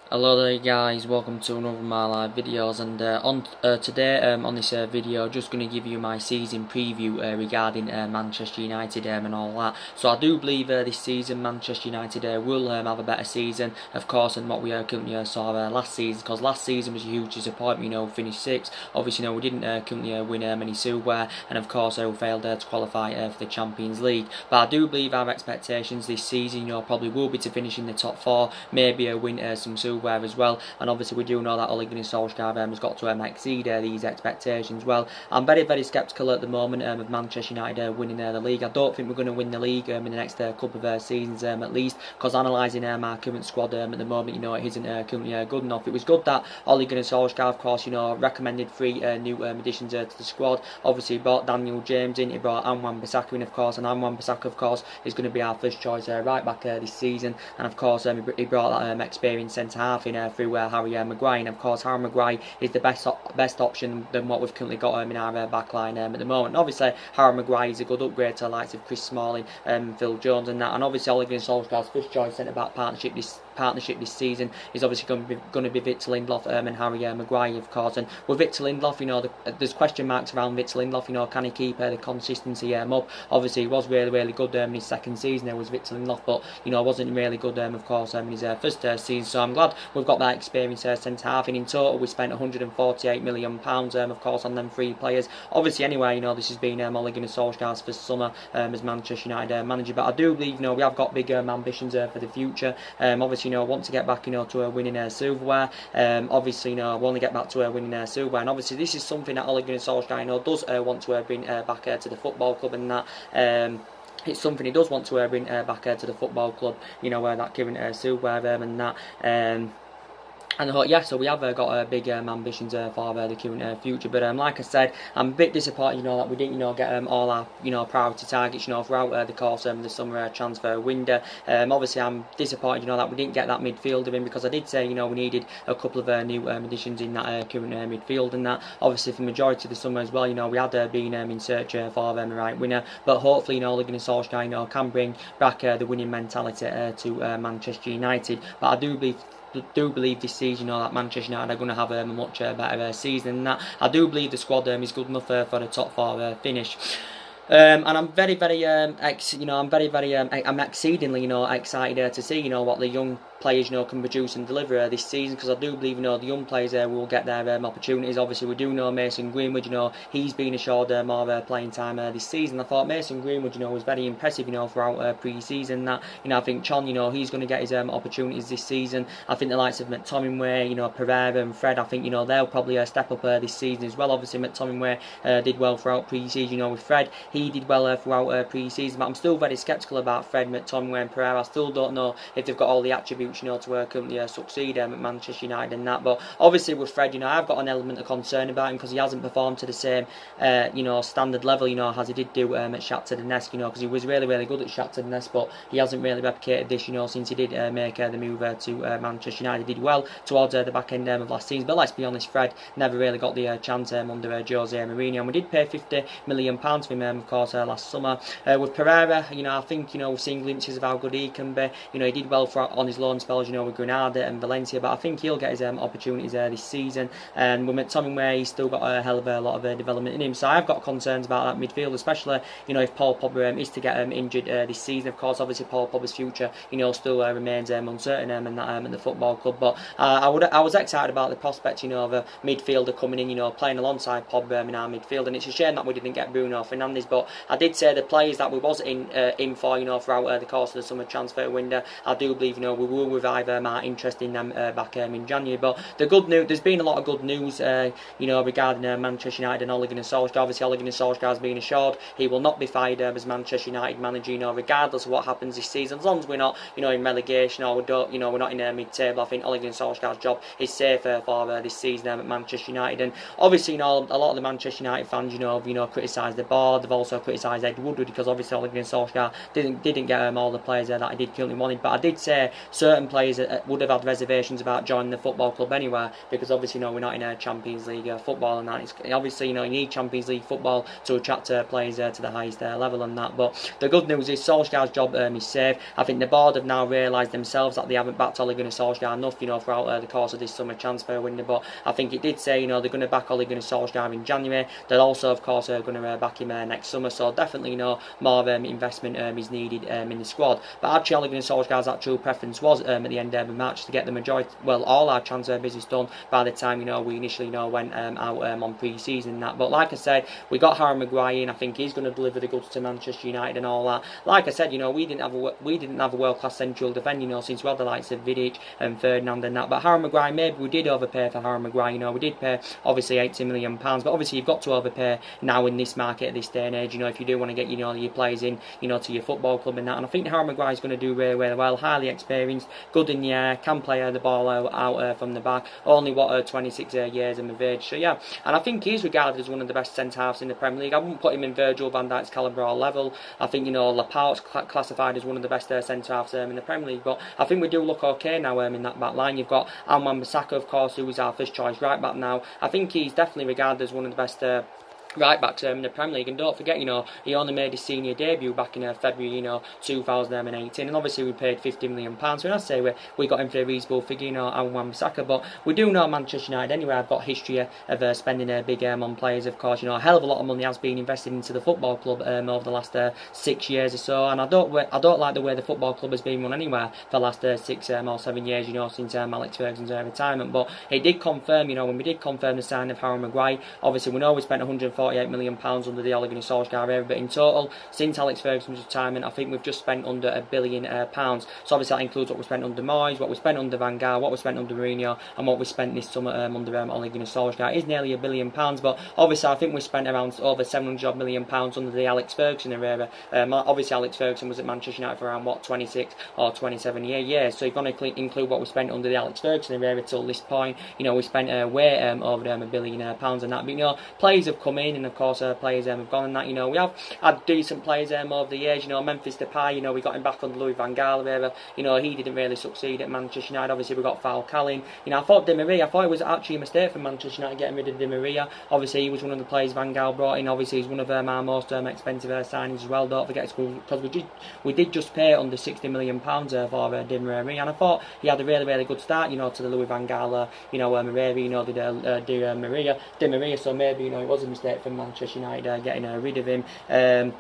Hello there guys, welcome to another of my live videos, and today on this video just going to give you my season preview regarding Manchester United and all that. So I do believe this season Manchester United will have a better season, of course, than what we currently saw last season, because last season was a huge disappointment. We finished 6th. Obviously, we didn't currently win any silverware, and of course we failed to qualify for the Champions League. But I do believe our expectations this season probably will be to finish in the top 4, maybe win some silverware as well, and obviously we do know that Ole Gunnar Solskjaer has got to exceed these expectations. Well, I'm very sceptical at the moment of Manchester United winning the league. I don't think we're going to win the league in the next couple of seasons at least, because analysing our current squad at the moment, it isn't currently good enough. It was good that Ole Gunnar Solskjaer, of course, recommended 3 new additions to the squad. Obviously he brought Daniel James in, he brought Wan-Bissaka in, of course, and Wan-Bissaka, of course, is going to be our first choice right back this season, and of course he brought that experienced centre half in through Harry Maguire, and of course Harry Maguire is the best option than what we've currently got in our back line at the moment. And obviously Harry Maguire is a good upgrade to the likes of Chris Smalling, Phil Jones and that, and obviously Ole Gunnar Solskjaer's first choice centre back partnership this season is obviously going to be Victor Lindelof and Harry Maguire, of course. And with Victor Lindelof, there's question marks around Victor Lindelof. Can he keep the consistency up? Obviously he was really good in his second season. There was Victor Lindelof, but wasn't really good of course in his first season. So I'm glad we've got that experienced centre half. And in total we spent £148 million of course on them 3 players. Obviously anyway, this has been Ole Gunnar Solskjaer's first summer as Manchester United manager, but I do believe we have got big ambitions for the future. Obviously want to get back to winning silverware. Obviously I want to get back to winning silverware, and obviously this is something that Ole Gunnar Solskjaer does want to bring back to the football club, and that it's something he does want to bring back to the football club, that giving silverware and that. And so we have got big ambitions for the current future. But like I said, I'm a bit disappointed, that we didn't, get all our, priority targets, throughout the course of the summer transfer window. Obviously, I'm disappointed, that we didn't get that midfielder in, because I did say, we needed a couple of new additions in that current midfield, and that obviously for the majority of the summer as well, we had been in search for the right winner. But hopefully, Ole Gunnar Solskjaer, can bring back the winning mentality to Manchester United. But I do believe this season, that Manchester United are going to have a much better season than that. I do believe the squad is good enough for the top 4 finish. And I'm I'm exceedingly excited to see what the young players can produce and deliver this season, because I do believe the young players will get their opportunities. Obviously we do know Mason Greenwood, he's been assured more playing time this season. I thought Mason Greenwood was very impressive throughout pre-season. That I think Chon he's going to get his opportunities this season. I think the likes of McTominay, Pereira and Fred, I think they'll probably step up this season as well. Obviously McTominay did well throughout pre-season. With Fred, he did well throughout pre-season, but I'm still very sceptical about Fred, McTominay and Pereira. I still don't know if they've got all the attributes to currently succeed at Manchester United and that. But obviously with Fred, I've got an element of concern about him, because he hasn't performed to the same standard level as he did do at Shakhtar Donetsk, because he was really good at Shakhtar Donetsk, but he hasn't really replicated this since he did make the move to Manchester United. He did well towards the back end of last season, but let's be honest, Fred never really got the chance under Jose Mourinho, and we did pay £50 million for him of course last summer. With Pereira, I think we've seen glimpses of how good he can be. He did well on his loan spells with Granada and Valencia, but I think he'll get his opportunities this season. And with McTominay, he's still got a hell of a lot of development in him, so I've got concerns about that midfield, especially if Paul Pogba is to get injured this season. Of course, obviously Paul Pogba's future still remains uncertain and that at the football club, but I was excited about the prospect of a midfielder coming in, playing alongside Pogba in our midfield. And it's a shame that we didn't get Bruno Fernandes, but I did say the players that we was in for throughout the course of the summer transfer window, I do believe we will revive our interest in them back in January. But the good news, there's been a lot of good news regarding Manchester United and Ole Gunnar Solskjaer. Obviously Ole Gunnar Solskjaer has been assured he will not be fired as Manchester United manager, regardless of what happens this season, as long as we're not in relegation, or we're not in mid-table. I think Ole Gunnar Solskjaer's job is safe for this season at Manchester United. And obviously a lot of the Manchester United fans have criticised the board. They've also criticised Ed Woodward, because obviously Ole Gunnar Solskjaer didn't get all the players that he did currently wanted. But I did say certain certain players would have had reservations about joining the football club anyway, because obviously, we're not in a Champions League football and that. It's, obviously, you need Champions League football to attract players to the highest level and that. But the good news is Solskjaer's job is safe. I think the board have now realised themselves that they haven't backed Ole Gunnar Solskjaer enough, throughout the course of this summer transfer window. But I think it did say, they're going to back Ole Gunnar Solskjaer in January. They're also, of course, going to back him next summer. So definitely, more investment is needed in the squad. But actually, Ole Gunnar Solskjaer's actual preference was at the end of the match to get the majority, well, all our transfer business done by the time we initially went out on pre-season and that. But like I said, we got Harry Maguire in. I think he's going to deliver the goods to Manchester United and all that. Like I said, we didn't have a world-class central defender, since we had the likes of Vidic and Ferdinand and that. But Harry Maguire, maybe we did overpay for Harry Maguire. We did pay obviously £80 million, but obviously you've got to overpay now in this market at this day and age. If you do want to get your players in, to your football club and that. And I think Harry Maguire is going to do really, really well. Highly experienced, good in the air, can play the ball out from the back. Only 26 years of age. So yeah, and I think he's regarded as one of the best centre halves in the Premier League. I wouldn't put him in Virgil van Dijk's calibre or level. I think Laporte's classified as one of the best centre halves in the Premier League. But I think we do look okay now in that back line. You've got Wan-Bissaka, of course, who is our first choice right back now. I think he's definitely regarded as one of the best right backs in the Premier League. And don't forget, he only made his senior debut back in February, 2018, and obviously we paid £50 million. So when I say we got him for a reasonable figure, and Wan-Bissaka, but we do know Manchester United anyway. I've got history of spending a big on players, of course. A hell of a lot of money has been invested into the football club over the last 6 years or so, and I don't like the way the football club has been run anywhere for the last 6 or 7 years, since Alex Ferguson's retirement. But it did confirm, when we did confirm the signing of Harry Maguire, obviously we know we spent £148 million under the Ole Gunnar Solskjaer era, but in total, since Alex Ferguson's retirement, I think we've just spent under £1 billion. So obviously that includes what we spent under Moyes, what we spent under Van Gaal, what we spent under Mourinho, and what we spent this summer under Ole Gunnar Solskjaer. It is nearly £1 billion, but obviously I think we spent around over £700 million under the Alex Ferguson era. Obviously Alex Ferguson was at Manchester United for around 26 or 27 years, so you're going to include what we spent under the Alex Ferguson era till this point. We spent way over £1 billion and that. But players have come in, and of course players have gone and that. We have had decent players over the years. Memphis Depay, we got him back under Louis van Gaal era. He didn't really succeed at Manchester United. Obviously we got Falcao in. I thought Di Maria, I thought it was actually a mistake for Manchester United getting rid of Di Maria. Obviously he was one of the players Van Gaal brought in. Obviously he's one of our most expensive signings as well. Don't forget, because we did just pay under £60 million for Di Maria, and I thought he had a really, really good start, to the Louis van Gaal, Maria, Di Maria. So maybe it was a mistake for Manchester United getting rid of him.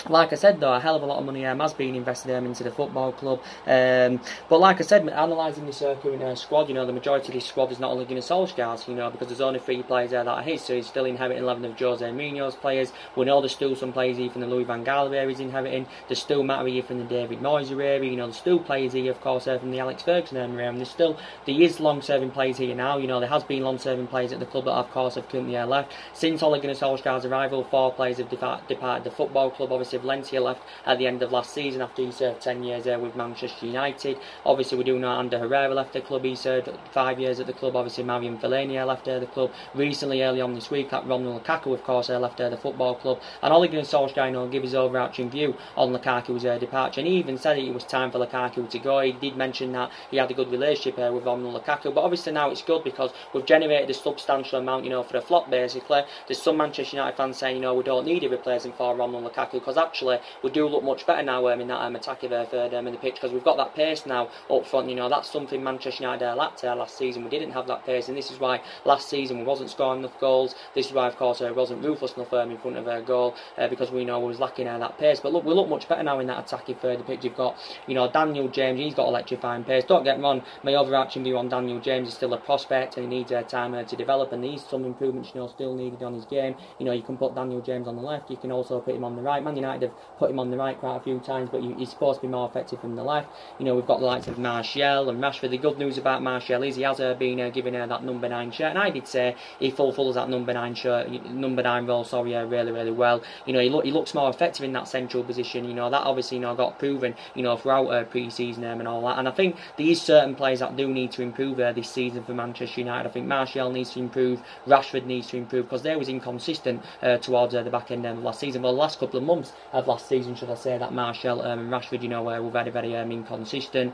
Like I said, though, a hell of a lot of money has been invested into the football club. But like I said, analysing this current squad, the majority of this squad is not only Gunnar Solskjaer's, because there's only 3 players there that are his, so he's still inheriting 11 of Jose Mourinho's players. We know there's still some players here from the Louis van Gaal era he's inheriting. There's still Matt here from the David Moyes era. There's still players here, of course, from the Alex Ferguson era, and there is long-serving players here now. There has been long-serving players at the club that, of course, have currently left. Since Ole Gunnar Solskjaer's arrival, 4 players have departed the football club. Obviously, Valencia left at the end of last season after he served 10 years with Manchester United. Obviously we do know Ander Herrera left the club. He served 5 years at the club. Obviously Marian Fellaini left the club. Recently, early on this week, Romelu Lukaku, of course, left the football club. And Ole Gunnar Solskjaer give his overarching view on Lukaku's departure, and he even said it was time for Lukaku to go. He did mention that he had a good relationship with Romelu Lukaku, but obviously now it's good because we've generated a substantial amount, for the flop basically. There's some Manchester United fans saying, we don't need a replacement for Romelu Lukaku, because actually we do look much better now in that attacking third in the pitch, because we've got that pace now up front. That's something Manchester United lacked last season. We didn't have that pace, and this is why last season we wasn't scoring enough goals. This is why, of course, wasn't ruthless enough in front of a goal, because we know we was lacking that pace. But look, we look much better now in that attacking third pitch. You've got, Daniel James. He's got electrifying pace. Don't get me wrong, my overarching view on Daniel James is still a prospect, and he needs time to develop, and there's some improvements still needed on his game. You can put Daniel James on the left. You can also put him on the right. Man United have put him on the right quite a few times, but he's supposed to be more effective from the left. We've got the likes of Martial and Rashford. The good news about Martial is he has been given that number 9 shirt, and I did say he fulfills that number 9 role, really, really well. He looks more effective in that central position. That obviously got proven throughout pre-season and all that. And I think there is certain players that do need to improve this season for Manchester United. I think Martial needs to improve, Rashford needs to improve, because they was inconsistent towards the back end of last season. Well, the last couple of months of last season, should I say, that Martial and Rashford, were very, very inconsistent.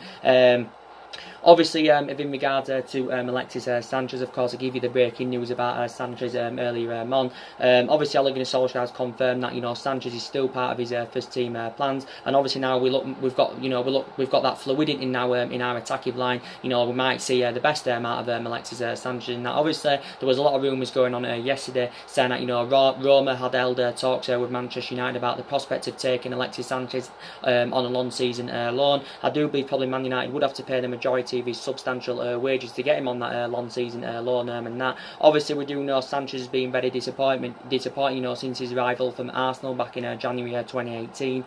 Obviously, if in regard to Alexis Sanchez, of course, I gave you the breaking news about Sanchez earlier on. Obviously, Ole Gunnar Solskjaer has confirmed that Sanchez is still part of his first team plans, and obviously now we've got that fluidity now in our attacking line. We might see the best out of Alexis Sanchez. Now, obviously, there was a lot of rumours going on yesterday saying that Roma had held talks with Manchester United about the prospect of taking Alexis Sanchez on a long-season loan. I do believe probably Man United would have to pay the majority of his substantial wages to get him on that long season loan and that. Obviously, we do know Sanchez has been very disappointing since his arrival from Arsenal back in January 2018.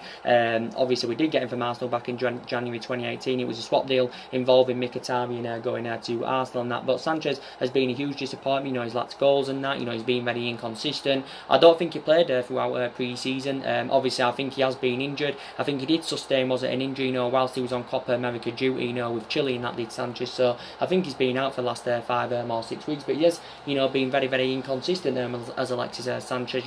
Obviously, we did get him from Arsenal back in January 2018. It was a swap deal involving Mkhitaryan going to Arsenal and that. But Sanchez has been a huge disappointment. He's lacked goals and that. He's been very inconsistent. I don't think he played throughout pre-season. Obviously, I think he has been injured. I think he did sustain an injury whilst he was on Copa America duty with Chile, and that did Sanchez. So I think he's been out for the last 5 or 6 weeks. But he has been very, very inconsistent as Alexis Sanchez.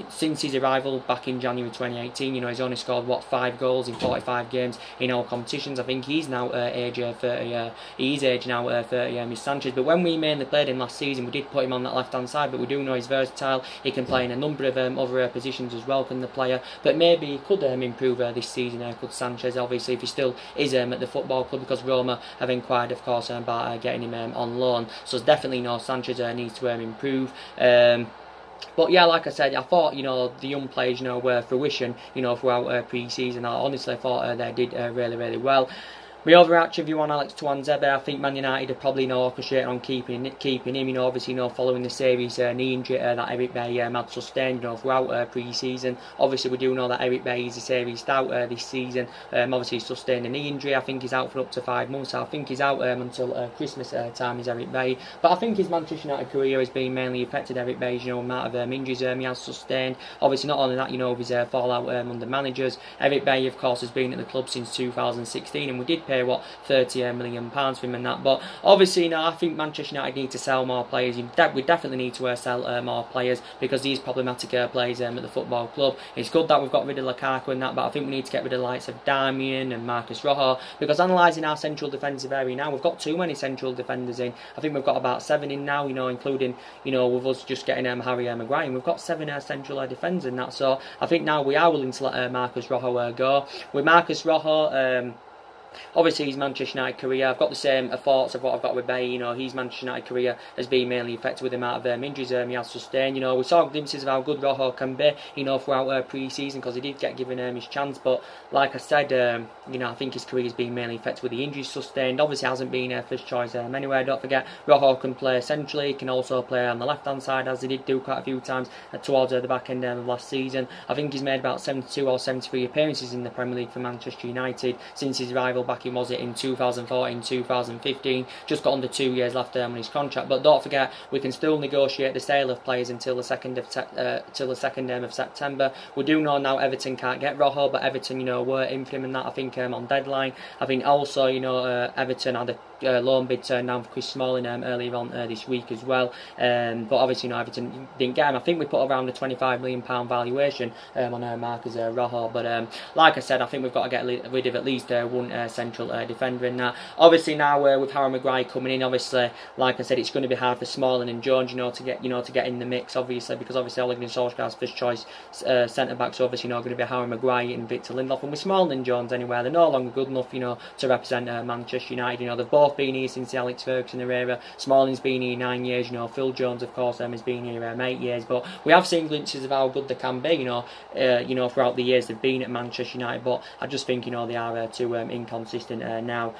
Since his arrival back in January 2018, he's only scored 5 goals in 45 games in all competitions. I think he's now age 30. He's age now 30. Miss Sanchez. But when we mainly played him last season, we did put him on that left-hand side. But we do know he's versatile. He can play in a number of other positions as well, can the player. But maybe he could improve this season. Could Sanchez, obviously, if he still is at the football club, because Roma have inquired, of course, about getting him on loan. So it's definitely Sanchez needs to improve. But yeah, like I said, I thought the young players were fruition throughout pre-season. I honestly thought they did really, really well. My overarching view on Alex Tuanzebe, I think Man United are probably orchestrating on keeping him. Obviously, following the series knee injury that Eric Bailly had sustained throughout pre-season. Obviously, we do know that Eric Bailly is a series out this season. Obviously, he sustained a knee injury. I think he's out for up to 5 months. I think he's out until Christmas time, is Eric Bailly. But I think his Manchester United career has been mainly affected. Eric Bailly's amount of injuries he has sustained. Obviously, not only that, with his fallout under managers. Eric Bailly, of course, has been at the club since 2016, and we did pay £30 million for him and that. But obviously, I think Manchester United need to sell more players. We definitely need to sell more players, because these problematic players at the football club. It's good that we've got rid of Lukaku and that, but I think we need to get rid of the likes of Darmian and Marcus Rojo, because analysing our central defensive area now, we've got too many central defenders in. I think we've got about 7 in now, including with us just getting Harry Maguire. We've got 7 central defenders in that. So I think now we are willing to let Marcus Rojo go. With Marcus Rojo, obviously, his Manchester United career, I've got the same thoughts of what I've got with Bay. His Manchester United career has been mainly affected with the amount of injuries he has sustained. We saw glimpses of how good Rojo can be, throughout pre-season, because he did get given his chance. But like I said, I think his career has been mainly affected with the injuries sustained. Obviously, hasn't been first choice anyway. Don't forget, Rojo can play centrally. He can also play on the left-hand side, as he did do quite a few times towards the back end of last season. I think he's made about 72 or 73 appearances in the Premier League for Manchester United since his arrival back in 2014, 2015. Just got under 2 years left on his contract. But don't forget, we can still negotiate the sale of players until the 2nd of September. We do know now Everton can't get Rojo, but Everton, were in for him and that, I think, on deadline. I think also, Everton had a loan bid turned down for Chris Smalling earlier on this week as well. But obviously, Everton didn't get him. I think we put around a £25 million valuation on Marcus Rojo. But like I said, I think we've got to get rid of at least one central defender in that. Obviously, now with Harry Maguire coming in, obviously, like I said, it's going to be hard for Smalling and Jones, to get in the mix, obviously, because obviously Ole Gunnar Solskjaer's first choice centre backs, obviously, going to be Harry Maguire and Victor Lindelof. And with Smalling and Jones anyway, they're no longer good enough, to represent Manchester United. They've both been here since the Alex Ferguson era. Smalling's been here 9 years. Phil Jones, of course, has been here 8 years. But we have seen glimpses of how good they can be, throughout the years they've been at Manchester United. But I just think, they are too inconsistent now.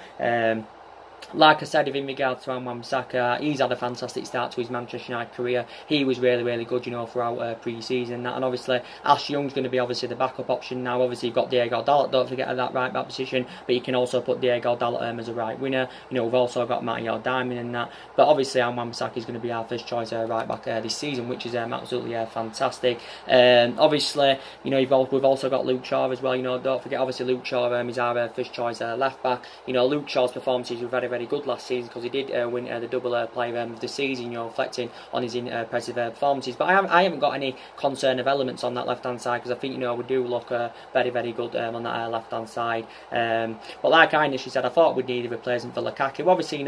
Like I said, in regards to Wan-Bissaka, he's had a fantastic start to his Manchester United career. He was really, really good, throughout pre-season. And obviously, Ash Young's going to be obviously the backup option now. Obviously, you've got Diego Dalot, don't forget, at that right back position. But you can also put Diego Dalot as a right winger. We've also got Matteo Darmian and that. But obviously, Wan-Bissaka is going to be our first choice right back this season, which is absolutely fantastic. Obviously, we've also got Luke Shaw as well. Don't forget, obviously, Luke Shaw is our first choice left back. Luke Shaw's performances were very, very, very good last season, because he did win the double player of the season, reflecting on his impressive performances. But I haven't got any concern of elements on that left-hand side, because I think, we do look very, very good on that left-hand side. But like I initially said, I thought we'd need a replacement for Lukaku. Obviously,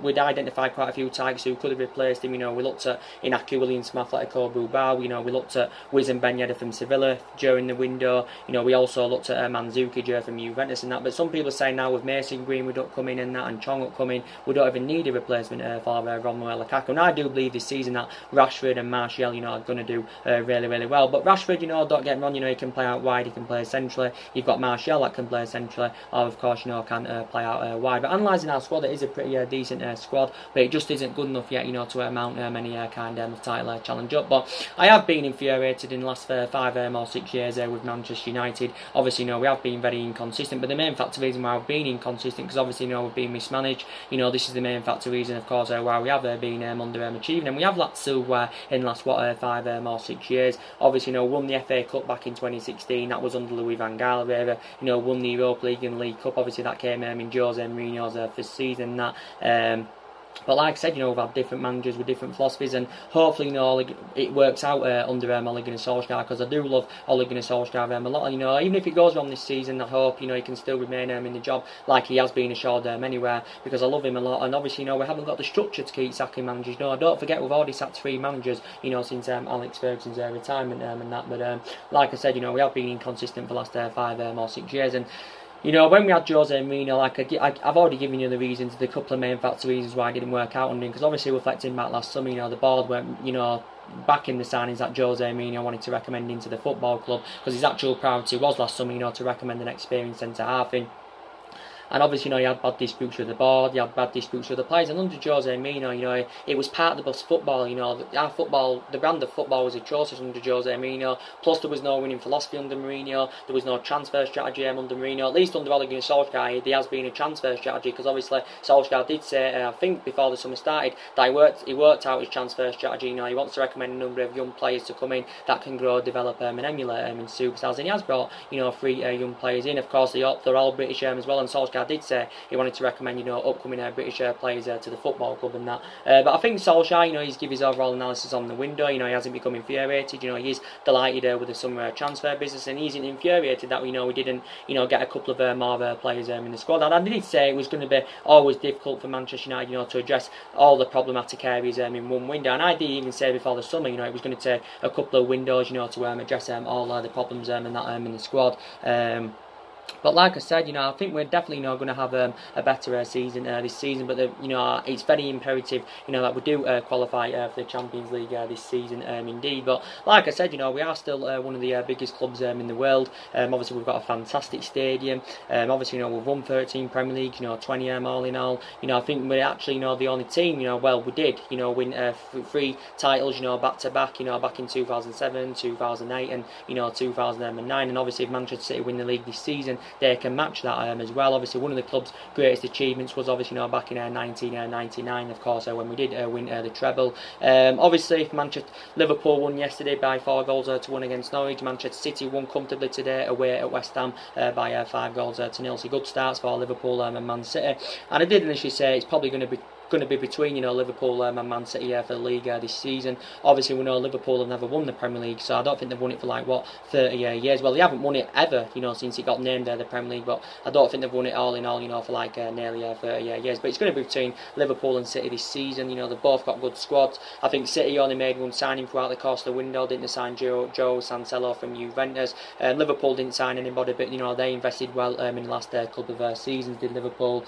we'd identified quite a few targets who could have replaced him. We looked at Inaki Williams from Atletico Bilbao. We looked at Wissam Ben Yedder from Sevilla during the window. We also looked at Mandzukic from Juventus and that. But some people are saying now with Mason Greenwood upcoming and that, and Chong upcoming, we don't even need a replacement for Romelu Lukaku. And I do believe this season that Rashford and Martial, are going to do really, really well. But Rashford, don't get me wrong, he can play out wide, he can play centrally. You've got Martial that can play centrally, or of course, can play out wide. But analysing our squad, it is a pretty decent squad, but it just isn't good enough yet, to mount any kind of title challenge up. But I have been infuriated in the last 5 or 6 years with Manchester United. Obviously, we have been very inconsistent, but the main factor reason why I've been inconsistent, because obviously, we've been mismanaged. This is the main factor reason, of course, why we have been underachieving, and we have lacked silverware in the last 5 or 6 years. Obviously, won the FA Cup back in 2016. That was under Louis van Gaal. Won the Europa League and League Cup. Obviously, that came in Jose Mourinho's first season. But like I said, we've had different managers with different philosophies, and hopefully, it works out under Ole Gunnar Solskjaer, because I do love Ole Gunnar Solskjaer a lot. Even if it goes wrong this season, I hope he can still remain in the job like he has been assured anywhere, because I love him a lot. And obviously, we haven't got the structure to keep sacking managers. Don't forget, we've already sacked 3 managers, since Alex Ferguson's retirement and that. But like I said, we have been inconsistent for the last 5 or 6 years, and when we had Jose Mourinho, I've already given you the reasons, the couple of main factor reasons why it didn't work out on him, because obviously reflecting back last summer, the board weren't, back in the signings that Jose Mourinho wanted to recommend into the football club, because his actual priority was last summer, to recommend an experienced centre-half in. And obviously, he had bad disputes with the board, he had bad disputes with the players. And under Jose Mourinho, it was part of the bus football. Our football, the brand of football was atrocious under Jose Mourinho. Plus, there was no winning philosophy under Mourinho. There was no transfer strategy under Mourinho. At least under Ole Gunnar Solskjaer, there has been a transfer strategy, because obviously Solskjaer did say, I think before the summer started, that he worked out his transfer strategy. He wants to recommend a number of young players to come in that can grow, develop, and emulate in superstars. And he has brought 3 young players in. Of course, they're all British as well. And Solskjaer did say he wanted to recommend upcoming British players to the football club and that. But I think Solskjaer, he's given his overall analysis on the window. He hasn't become infuriated. He is delighted with the summer transfer business, and he's infuriated that we didn't get a couple of more players in the squad. And I did say it was going to be always difficult for Manchester United to address all the problematic areas in one window. And I did even say before the summer it was going to take a couple of windows to address all the problems and that in the squad. But like I said, I think we're definitely going to have a better season this season. But it's very imperative, that we do qualify for the Champions League this season, indeed. But like I said, we are still one of the biggest clubs in the world. Obviously, we've got a fantastic stadium. Obviously, we've won 13 Premier League, 20 all in all. I think we're actually, the only team. Well, we did, win 3 titles, back to back. Back in 2007, 2008, and 2009. And obviously, if Manchester City win the league this season, they can match that as well. Obviously, one of the club's greatest achievements was obviously back in 1999, of course, when we did win the treble. Obviously, Liverpool won yesterday by 4 goals to 1 against Norwich. Manchester City won comfortably today away at West Ham by 5 goals to 0. So good starts for Liverpool and Man City. And I did initially say it's probably going to be between Liverpool and Man City for the league this season. Obviously, we know Liverpool have never won the Premier League, so I don't think they've won it for 30 years. Well, they haven't won it ever, since it got named the Premier League. But I don't think they've won it all in all, for nearly 30 years. But it's going to be between Liverpool and City this season. They've both got good squads. I think City only made one signing throughout the course of the window. Didn't they sign Joe Cancelo from Juventus? Liverpool didn't sign anybody, but they invested well in the last couple of seasons. Did Liverpool?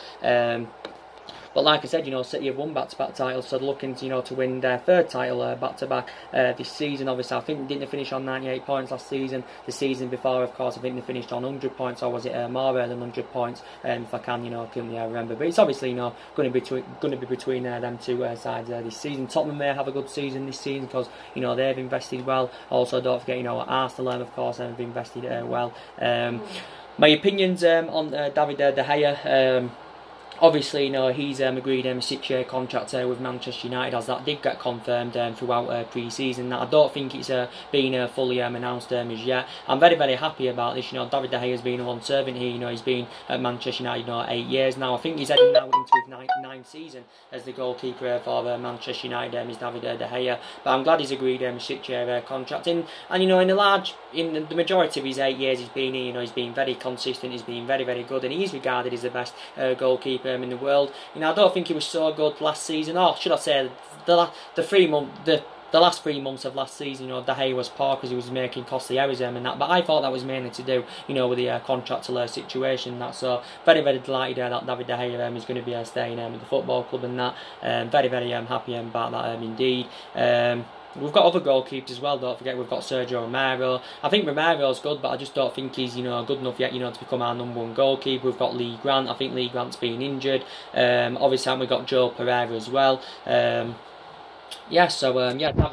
But like I said, City have won back-to-back titles, so they're looking to win their 3rd title back-to-back this season. Obviously, I think didn't they finish on 98 points last season? The season before, of course, I think they finished on 100 points, or was it more than 100 points? If I can, couldn't remember. But it's obviously, going to be between them 2 sides this season. Tottenham may have a good season this season because they've invested well. Also, don't forget, Arsenal, of course, have invested well. My opinions on David De Gea. Obviously, he's agreed a 6-year contract with Manchester United, as that did get confirmed throughout pre-season. I don't think it's been fully announced as yet. I'm very, very happy about this. David De Gea has been a one servant here. He's been at Manchester United 8 years now. I think he's heading now into his ninth season as the goalkeeper for Manchester United. Is David De Gea, but I'm glad he's agreed a 6-year contract. And in the majority of his 8 years he's been here, he's been very consistent. He's been very, very good, and he's regarded as the best goalkeeper in the world. I don't think he was so good last season, or should I say, the last 3 months of last season. De Gea was poor because he was making costly errors and that. But I thought that was mainly to do, with the contractual situation. That's so very, very delighted that David De Gea is going to be staying with the football club and that. Very, very happy about that indeed. We've got other goalkeepers as well, don't forget. We've got Sergio Romero. I think Romero's good, but I just don't think he's, good enough yet, to become our #1 goalkeeper. We've got Lee Grant. I think Lee Grant's been injured. Obviously, we've got Joe Pereira as well. David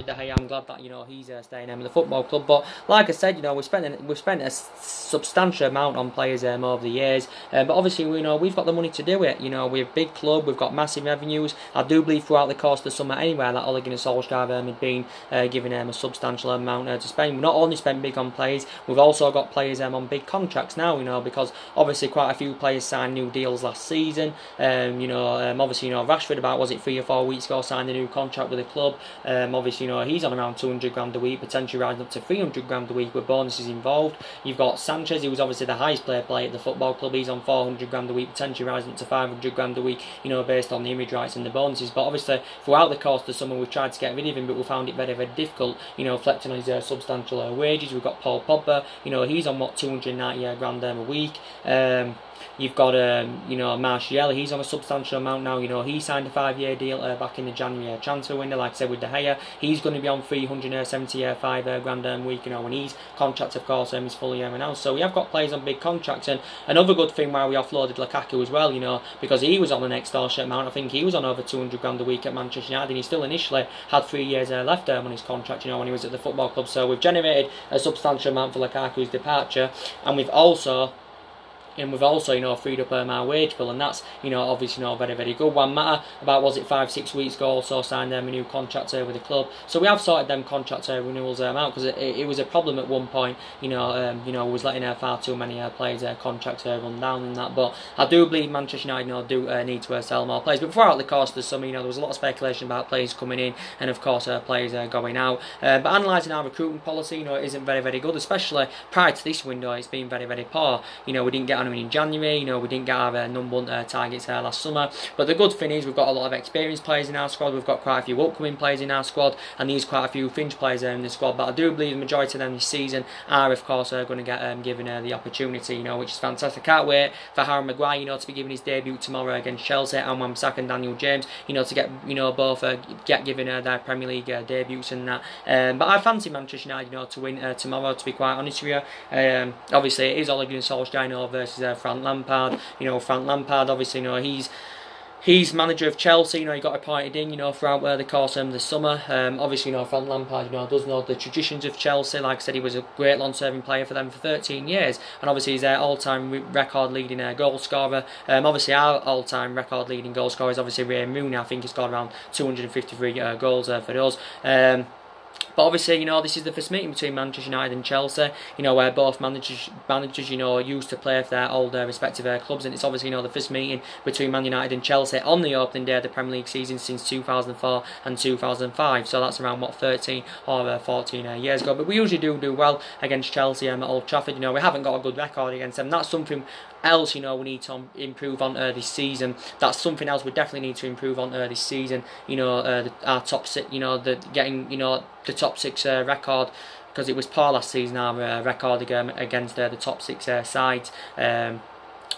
De Gea, I'm glad that he's staying in with the football club. But like I said, we've spent a substantial amount on players over the years. But obviously, we've got the money to do it. We're a big club. We've got massive revenues. I do believe throughout the course of the summer, anywhere, that Ole Gunnar Solskjaer had been given a substantial amount to spend. We've not only spent big on players, we've also got players on big contracts now. Because obviously quite a few players signed new deals last season. Obviously, Rashford, about, was it 3 or 4 weeks ago, signed a new contract with the club. Obviously, he's on around 200 grand a week, potentially rising up to 300 grand a week with bonuses involved. You've got Sanchez, who was obviously the highest player at the football club. He's on 400 grand a week, potentially rising up to 500 grand a week, based on the image rights and the bonuses. But obviously, throughout the course of the summer, we've tried to get rid of him, but we found it very, very difficult, reflecting on his substantial wages. We've got Paul Pogba, he's on, 290 grand a week. You've got, Martial, he's on a substantial amount now. He signed a 5-year deal back in the January transfer window, like I said, with De Gea. He's going to be on 375 grand a week, when his contract, of course, is fully announced. So we have got players on big contracts. And another good thing why we offloaded Lukaku as well, because he was on an extortionate amount. I think he was on over 200 grand a week at Manchester United, and he still initially had 3 years left on his contract, when he was at the football club. So we've generated a substantial amount for Lukaku's departure, and we've also freed up our wage bill, and that's obviously very, very good. Juan Mata, about, was it 5-6 weeks ago, also signed a new contract with the club. So we have sorted them contract renewals out, because it was a problem at one point. Was letting far too many players contracts run down and that. But I do believe Manchester United do need to sell more players. But throughout the course of the summer, there was a lot of speculation about players coming in and of course players going out. But analysing our recruitment policy, it isn't very, very good, especially prior to this window. It's been very, very poor. We didn't get in January, we didn't get our #1 targets last summer. But the good thing is we've got a lot of experienced players in our squad. We've got quite a few upcoming players in our squad, and there's quite a few fringe players in the squad. But I do believe the majority of them this season are, of course, going to get given the opportunity, which is fantastic. Can't wait for Harry Maguire, to be given his debut tomorrow against Chelsea, and Wan-Bissaka and Daniel James, to get, both get given their Premier League debuts and that. But I fancy Manchester United, to win tomorrow, to be quite honest with you. Obviously, it is Ole Gunnar Solskjaer versus Frank Lampard. Frank Lampard, obviously, he's manager of Chelsea. He got appointed in, throughout the course of the summer. Obviously, Frank Lampard, does know the traditions of Chelsea. Like I said, he was a great long-serving player for them for 13 years, and obviously he's their all-time record-leading goal scorer. Obviously, our all-time record-leading goal scorer is obviously Ray Rooney. I think he's got around 253 goals for us. But obviously, this is the first meeting between Manchester United and Chelsea, where both managers, used to play for their old respective clubs, and it's obviously, the first meeting between Man United and Chelsea on the opening day of the Premier League season since 2004 and 2005. So that's around, 13 or 14 years ago. But we usually do well against Chelsea at Old Trafford. We haven't got a good record against them. That's something else, we need to improve on this season. That's something else we definitely need to improve on this season. Our top six, getting, the top 6 record, because it was poor last season, our record against the top 6 sides.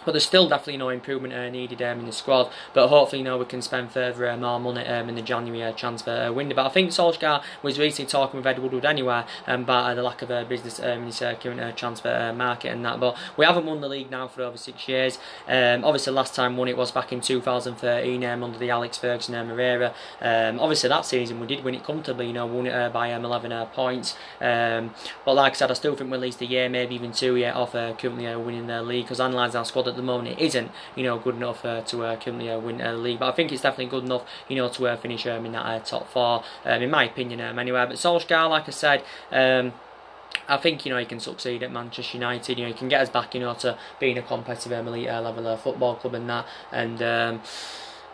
But there's still definitely improvement needed in the squad. But hopefully, we can spend further more money in the January transfer window. But I think Solskjaer was recently talking with Ed Woodward anyway about the lack of business in his current transfer market and that. But we haven't won the league now for over 6 years. Obviously, last time won it was back in 2013 under the Alex Ferguson era. Obviously, that season we did win it comfortably. Won it by 11 points. But like I said, I still think we're at least a year, maybe even 2 years off currently winning the league. Because analysing our squad squad at the moment, it isn't, you know, good enough to currently win the league. But I think it's definitely good enough, you know, to finish in that top 4, in my opinion, anyway. But Solskjaer, like I said, I think, you know, he can succeed at Manchester United. You know, he can get us back, you know, to being a competitive elite level football club and that, and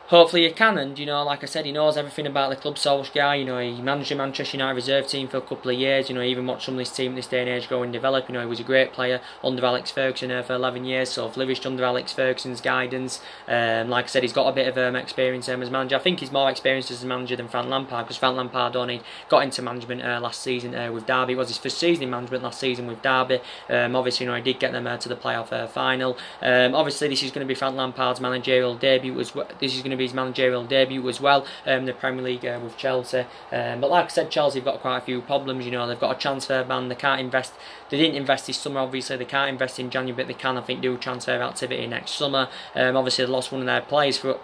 hopefully he can. And, you know, like I said, he knows everything about the club, Solskjaer. You know, he managed the Manchester United reserve team for a couple of years. You know, even watched some of this team at this day and age grow and develop. You know, he was a great player under Alex Ferguson for 11 years, so flourished under Alex Ferguson's guidance. Like I said, he's got a bit of experience as manager. I think he's more experienced as a manager than Frank Lampard, because Frank Lampard only got into management last season with Derby. It was his first season in management last season with Derby. Obviously, you know, he did get them to the playoff final. Obviously, this is going to be Frank Lampard's managerial debut. This is going to be his managerial debut as well, the Premier League with Chelsea. But like I said, Chelsea have got quite a few problems. You know, they've got a transfer ban. They can't invest. They didn't invest this summer, obviously. They can't invest in January, but they can, I think, do transfer activity next summer. Obviously, they lost one of their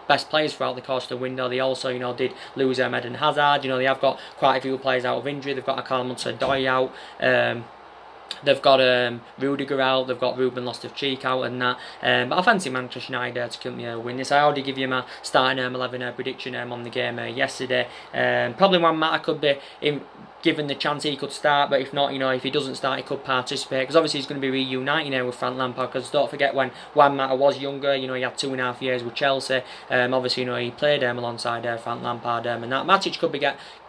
best players throughout the course of the window. They also, you know, did lose Eden Hazard. You know, they have got quite a few players out of injury. They've got Karl Hudson-Odoi out. They've got Rudiger out, they've got Ruben Loftus-Cheek out and that. But I fancy Manchester United to currently win this. I already give you my starting 11 prediction on the game yesterday. Probably Juan Mata could be given the chance, he could start, but if not, you know, if he doesn't start, he could participate, because obviously he's going to be reuniting now with Frank Lampard. Because don't forget, when Juan Mata was younger, you know, he had 2.5 years with Chelsea. Obviously, you know, he played alongside Frank Lampard, and that Matic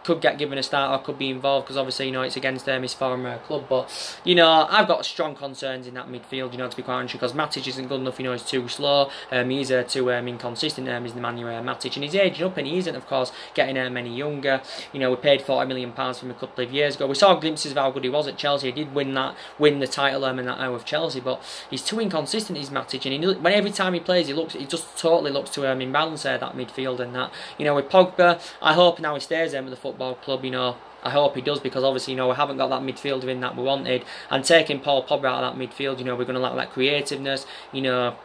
could get given a start or could be involved, because obviously, you know, it's against his former club. But, you know, I've got strong concerns in that midfield, you know, to be quite honest, because Matic isn't good enough. You know, he's too slow, he's too inconsistent, is the man Matic, and he's aging up, and he isn't, of course, getting any younger. You know, we paid £40 million for him a couple of years ago. We saw glimpses of how good he was at Chelsea. He did win the title and that with Chelsea, but he's too inconsistent, he's Matic, and every time he plays, he just totally looks to imbalance that midfield and that. You know, with Pogba, I hope now he stays with the football club, you know. I hope he does, because obviously, you know, we haven't got that midfielder in that we wanted, and taking Paul Pogba out of that midfield, you know, we're going to lack that creativeness, you know.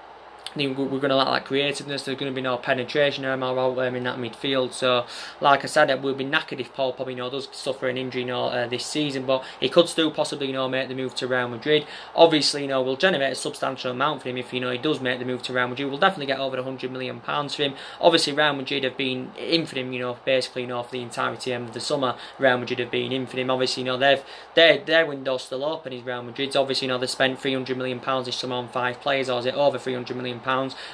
We're going to lack that creativeness. There's going to be no penetration in that midfield. So, like I said, we'll be knackered if Paul Pogba, you know, does suffer an injury, you know, this season. But he could still possibly, you know, make the move to Real Madrid. Obviously, you know, we'll generate a substantial amount for him if, you know, he does make the move to Real Madrid. We'll definitely get over £100 million for him. Obviously, Real Madrid have been in for him, you know, basically, you know, for the entirety of the summer. Real Madrid have been in for him. Obviously, you know, their window's still open, is Real Madrid's. Obviously, you know, they spent £300 million this summer on 5 players, or is it over £300 million?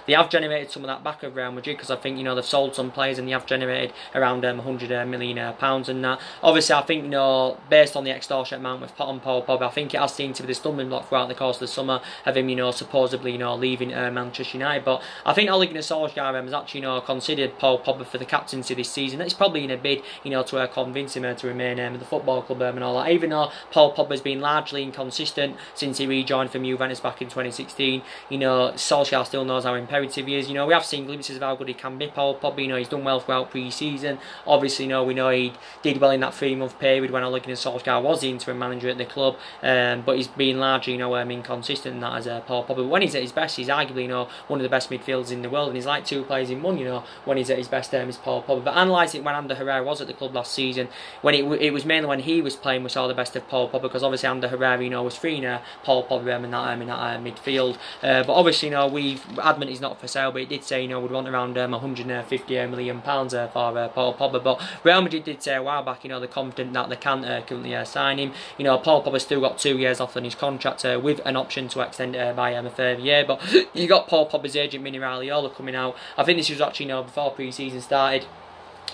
They have generated some of that back of Real Madrid, because I think, you know, they've sold some players and they have generated around £100 million and that. Obviously, I think, you know, based on the extortion amount we've put on Paul Pogba, I think it has seemed to be the stumbling block throughout the course of the summer of him, you know, supposedly, you know, leaving Manchester United. But I think Ole Gunnar Solskjaer has actually, you know, considered Paul Pogba for the captaincy this season. It's probably in a bid, you know, to convince him to remain with the football club and all that. Even though Paul Pogba has been largely inconsistent since he rejoined from Juventus back in 2016, you know, Solskjaer still knows how imperative he is. You know, we have seen glimpses of how good he can be, Paul Pogba. You know, he's done well throughout pre-season. Obviously, you know, we know he did well in that 3-month period when Ole Gunnar Solskjaer was the interim manager at the club, but he's been largely, you know, inconsistent in that as Paul Pogba. But when he's at his best, he's arguably, you know, one of the best midfielders in the world, and he's like 2 players in one, you know, when he's at his best is Paul Pogba. But analyse it when Ander Herrera was at the club last season, when it was mainly when he was playing we saw the best of Paul Pogba, because obviously Ander Herrera, you know, was freeing Paul Pogba in that midfield. But obviously, you know, we've adamant he's not for sale, but it did say, you know, we'd want around £150 million for Paul Pogba. But Real Madrid did say a while back, you know, they're confident that they can currently sign him. You know, Paul Pogba's still got 2 years off on his contract with an option to extend by a third year. But you got Paul Pogba's agent Mini Raiola coming out. I think this was actually, you know, before pre-season started.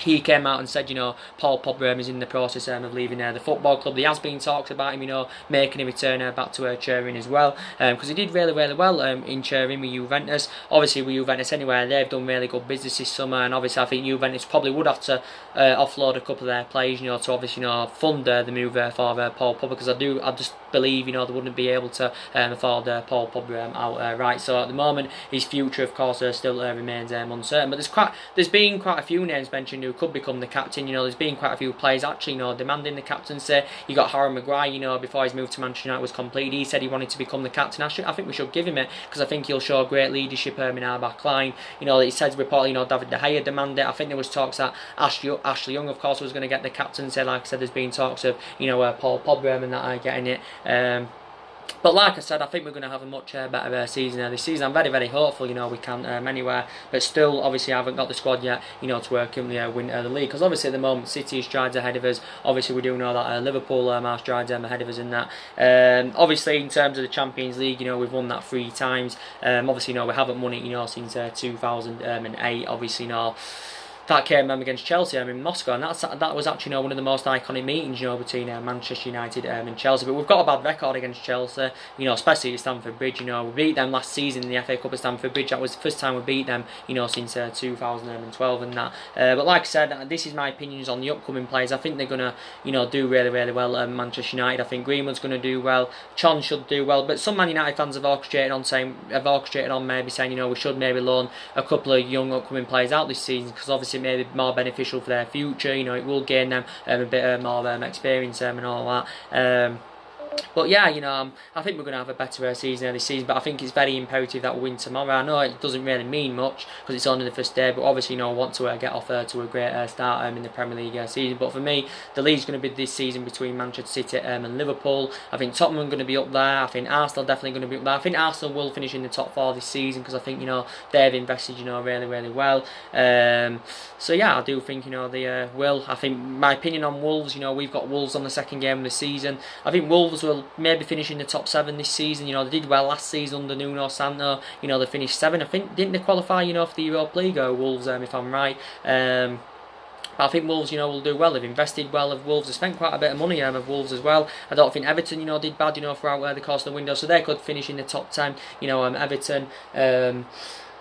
He came out and said, you know, Paul Pogba is in the process of leaving the football club. There has been talks about him, you know, making a return back to Turin as well, because he did really, really well in Turin with Juventus. Obviously, with Juventus anyway, they've done really good business this summer, and obviously I think Juventus probably would have to offload a couple of their players, you know, to obviously, you know, fund the move for Paul Pogba, because I just believe, you know, they wouldn't be able to afford Paul Pogba outright. So at the moment, his future, of course, still remains uncertain. But there's been quite a few names mentioned who could become the captain. You know, there's been quite a few players actually, you know, demanding the captaincy. You got Harry Maguire, you know, before his move to Manchester United was completed, he said he wanted to become the captain. I think we should give him it, because I think he'll show great leadership in our back line. You know, he said reportedly, you know, David De Gea demanded it. I think there was talks that Ashley Young, of course, was going to get the captaincy. Like I said, there's been talks of, you know, Paul Pogba and that getting it. But like I said, I think we're going to have a much better season this season. I'm very, very hopeful, we can anywhere. But still, obviously, I haven't got the squad yet, to currently win the league. Because obviously, at the moment, City is strides ahead of us. Obviously, we do know that Liverpool are strides ahead of us in that. Obviously, in terms of the Champions League, we've won that 3 times. Obviously, we haven't won it, since 2008. Obviously, that came against Chelsea in Moscow, and that was actually one of the most iconic meetings between Manchester United and Chelsea. But we've got a bad record against Chelsea, especially at Stamford Bridge. We beat them last season in the FA Cup at Stamford Bridge. That was the first time we beat them, since 2012 and that. But like I said, this is my opinions on the upcoming players. I think they're gonna do really, really well at Manchester United. I think Greenwood's gonna do well. Chon should do well. But some Man United fans have orchestrated on maybe saying we should maybe loan a couple of young upcoming players out this season, because obviously it may be more beneficial for their future. It will gain them a bit more experience and all that. But yeah, I think we're going to have a better season this season. But I think it's very imperative that we win tomorrow. I know it doesn't really mean much because it's only the first day, but obviously, I want to get off to a great start in the Premier League season. But for me, the league's going to be this season between Manchester City and Liverpool. I think Tottenham are going to be up there. I think Arsenal definitely going to be up there. I think Arsenal will finish in the top 4 this season because I think they've invested really, really well. So yeah, I do think they will. I think my opinion on Wolves. We've got Wolves on the second game of the season. I think Wolves will maybe finish in the top 7 this season. They did well last season under Nuno Santo. They finished 7. I think, didn't they qualify, for the Europa League, Wolves, if I'm right. I think Wolves, will do well. They've invested well of Wolves. They've spent quite a bit of money of Wolves as well. I don't think Everton, did bad, throughout the course of the window. So they could finish in the top 10, Everton.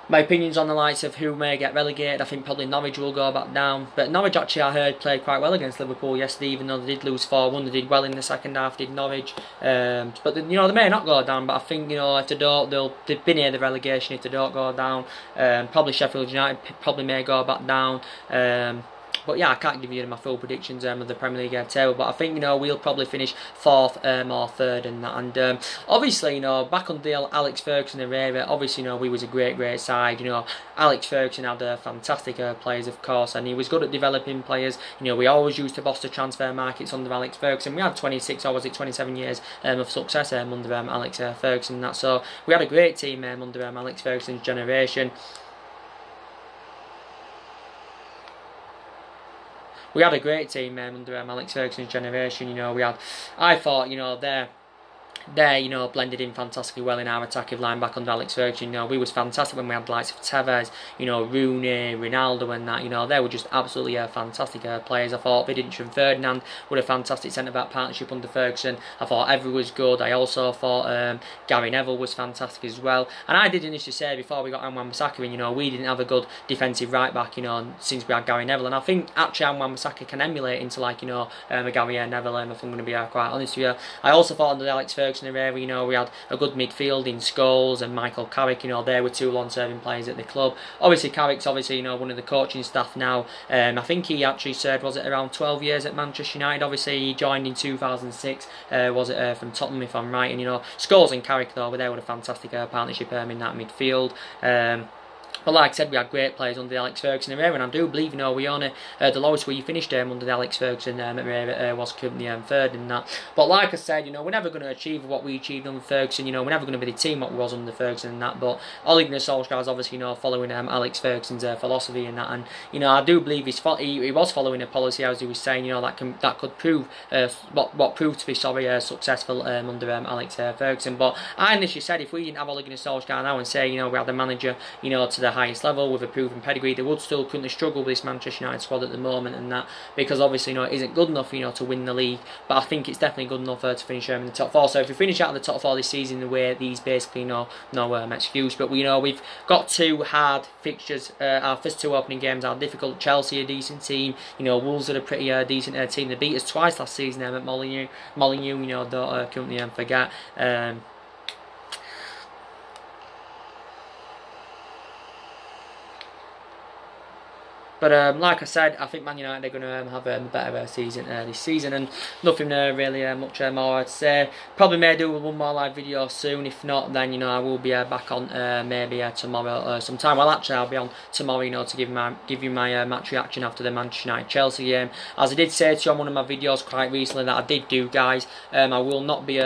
My opinions on the likes of who may get relegated, I think probably Norwich will go back down. But Norwich actually, I heard, played quite well against Liverpool yesterday, even though they did lose 4-1. They did well in the second half, did Norwich. But they may not go down, but I think, if they don't, they've been near the relegation if they don't go down. Probably Sheffield United probably may go back down. But yeah, I can't give you my full predictions of the Premier League table. But I think we'll probably finish 4th or 3rd and that. And obviously back on the Alex Ferguson era, obviously we was a great side. Alex Ferguson had fantastic players, of course, and he was good at developing players. We always used to boss the transfer markets under Alex Ferguson. We had 26 or was it 27 years of success under Alex Ferguson. And that, so we had a great team under Alex Ferguson's generation. We had a great team under Alex Ferguson's generation. I thought, they blended in fantastically well in our attacking line back under Alex Ferguson. We was fantastic when we had the likes of Tevez, Rooney, Ronaldo and that. They were just absolutely fantastic players. I thought Vidic and Ferdinand were a fantastic centre-back partnership under Ferguson. I thought Evra was good. I also thought Gary Neville was fantastic as well. And I did initially say before we got Wan-Bissaka in, we didn't have a good defensive right-back, since we had Gary Neville. And I think actually Wan-Bissaka can emulate into a Gary Neville, if I'm going to be quite honest with you. I also thought under Alex Ferguson era, we had a good midfield in Scholes and Michael Carrick. They were 2 long-serving players at the club. Obviously, Carrick's one of the coaching staff now. I think he actually served, was it around 12 years at Manchester United? Obviously, he joined in 2006. Was it from Tottenham, if I'm right? And Scholes and Carrick though, they were a fantastic partnership in that midfield. But like I said, we had great players under the Alex Ferguson era, and I do believe, we only the lowest we finished under the Alex Ferguson era was currently 3rd in that. But like I said, we're never going to achieve what we achieved under Ferguson. We're never going to be the team what we was under Ferguson and that. But Ole Gunnar Solskjaer is obviously, following Alex Ferguson's philosophy and that. And I do believe he was following a policy, as he was saying, that could prove what proved to be successful under Alex Ferguson. But I initially said if we didn't have Ole Gunnar Solskjaer now and say we had the manager to the highest level with a proven pedigree, they would still currently struggle with this Manchester United squad at the moment and that, because obviously it isn't good enough to win the league, but I think it's definitely good enough to finish in the top 4. So if we finish out of the top 4 this season, the way these basically no excuse. But we've got 2 hard fixtures. Our first 2 opening games are difficult. Chelsea a decent team, Wolves are a pretty decent team. They beat us twice last season at Molineux, don't currently forget. But like I said, I think Man United are going to have a better season this season, and nothing really much more to say. Probably may do one more live video soon. If not, then I will be back on maybe tomorrow sometime. Well, actually, I'll be on tomorrow, to give you my match reaction after the Manchester United Chelsea game. As I did say to you on one of my videos quite recently that I did do, guys, I will not be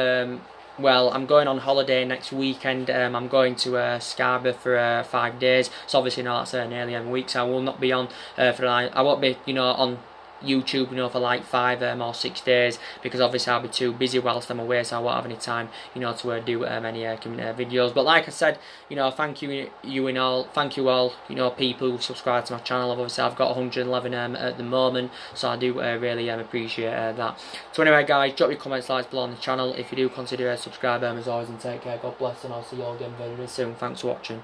well, I'm going on holiday next weekend. I'm going to Scarborough for 5 days. So obviously, that's nearly a week. So I will not be on I won't be, on YouTube, for like 5 or 6 days, because obviously I'll be too busy whilst I'm away, so I won't have any time, to do any videos. But like I said, thank you all, people who subscribe to my channel. Obviously I've got 111 at the moment, so I do really appreciate that. So anyway, guys, drop your comments, likes below on the channel if you do consider subscribing, as always, and take care. God bless, and I'll see you all again very, very soon. Thanks for watching.